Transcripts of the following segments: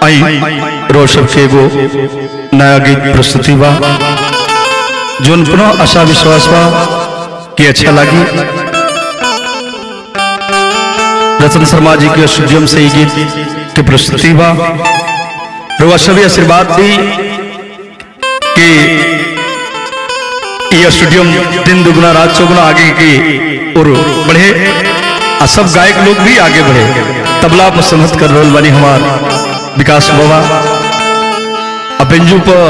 आई रोशब के वो नया गीत प्रस्तुति बा जोन पुनः आशा विश्वास बा कि अच्छा लगी। रतन शर्मा जी के स्टूडियो से ये गीत की प्रस्तुति बा। रोशब आशीर्वाद दी कि यह स्टूडियो दिन दुगुना रात चौगुना आगे की और बढ़े, सब गायक लोग भी आगे बढ़े। तबला पर संगत कर रोल बनी हमार विकास बाबा, अपेंजू पर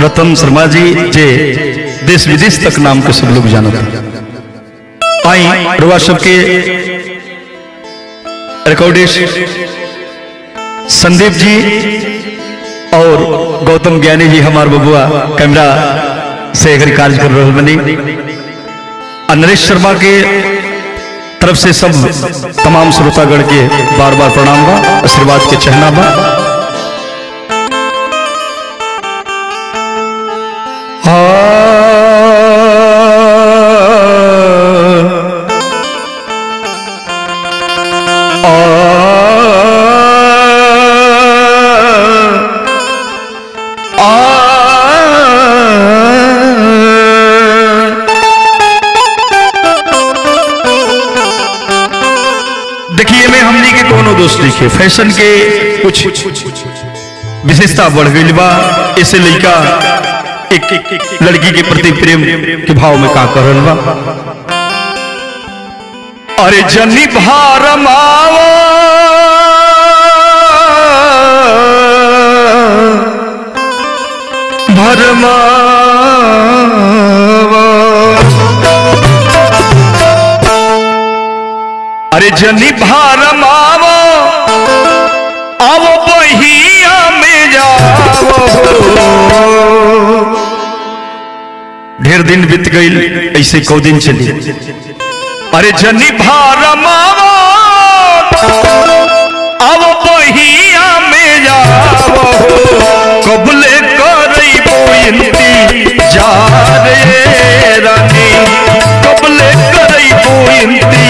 रतन शर्मा जी जे देश विदेश तक नाम के सब लोग जानते। आई रोशब के रिकॉर्डिस्ट संदीप जी और गौतम ज्ञानी जी हमार बबुआ कैमरा से एक कार्य कर रहे बनी। नरेश शर्मा के तरफ से सब तमाम श्रोतागण के बार बार प्रणाम बा, आशीर्वाद के चहना बा। देखिए में हमनी के कोनो दोस्त लिखे फैशन के कुछ विशेषता बढ़ गई बा। ऐसे लड़का एक लड़की के प्रति प्रेम के भाव में का कर रहा बा। अरे जनी भारमावा भरमा अरे जनी भारमावो आवो बहिया में जावो। ढेर दिन बीत गई ऐसे कौ दिन चली। अरे जनी भारमावो आवो बहिया में जावो। कबले करई बोइंती जा रे रानी, कबले करई बोइंती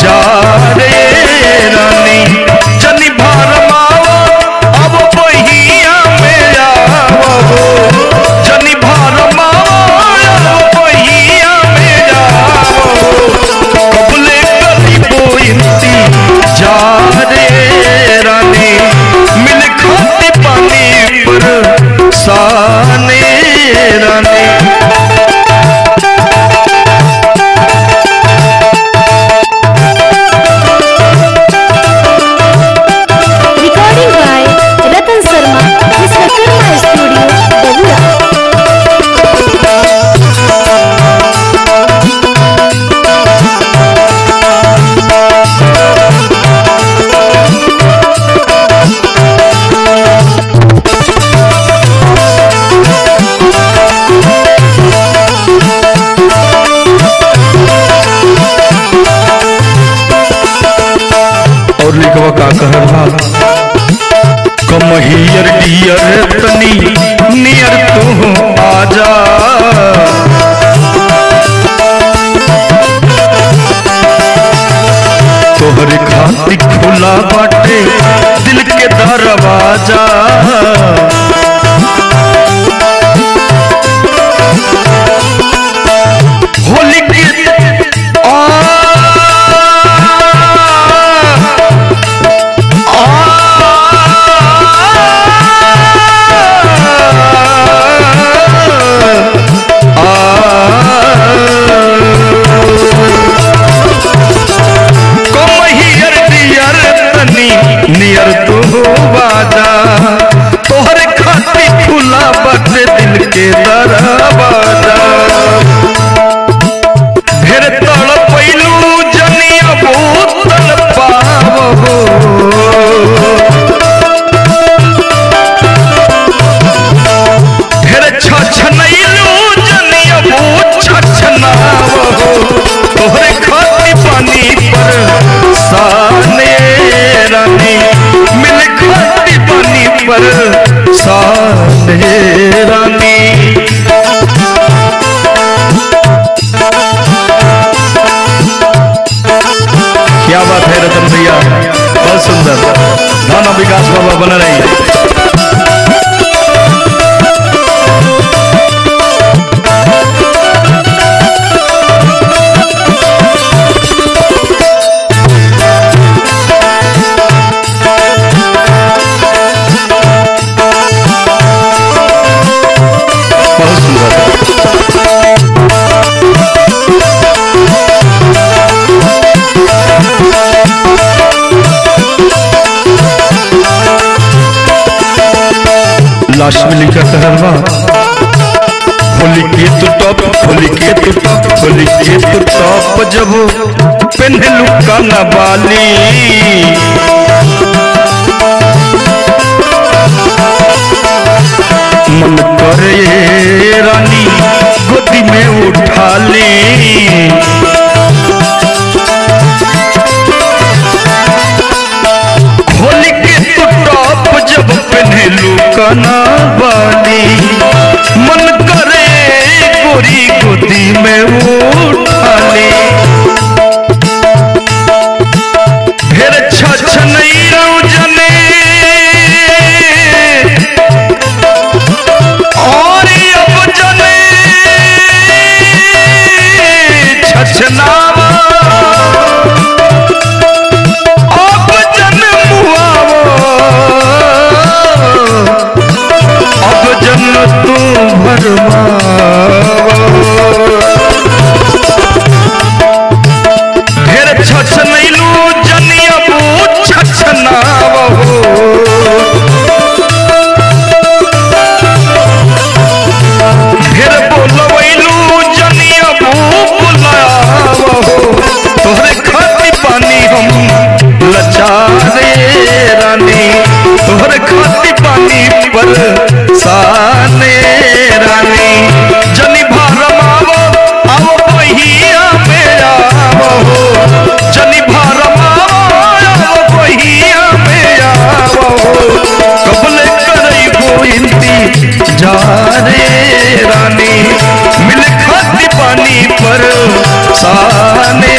जा रे रानी। जनी भारमावो अब बहिया में जावो। जनी भारमावो अब बहिया में जावो। कबले करी बोइंती जा रे रानी। मिल खाती पानी पर साने रानी। का कहला कम हियर डियर तनी नियर तू आजा। तोहरे खातिर खुला बाटे दिल के दरवाजा। होली के नियर तू बाजा। तोहरे खातिर खुला बाटे दिल के दरवाजा। ढेर तड़पैलू जनिया बोतल पावो। ढेर छछनैलू जनिया बोत छछनावो। तोहरे खातिर पानी पर साने रानी। मिल खाती पानी पर साने रानी। क्या बात है रतन भैया, बहुत सुंदर। रहना विकास बाबा बना रही। लास्ट में लिखा कहरवा होली के तो टॉप होली के तो टॉप होली के तो टॉप जब पहनलू काना बाली मन करे रानी गोदी में उठा ली होली के तो टॉप जब पहनलू काना बाली मन करे गोरी गोदी में उठा ली फिर छछ नहीं रहूं जने और अब जने छछनावा अब जन मुआवो अब जन तू भरमावो फिर छछ नहीं लू जनिया बू छछनावो फिर बोलवैलू जनिया बू बुलावो तोहरे खाती पानी हम लचारे रानी तोहरे खाती पानी पर साने रानी जनी भरमावो आओ बहिया में आवो जनी भरमावो आओ बहिया में आवो कबले करई गोइंती जा रे रानी मिल खाती पानी पर साने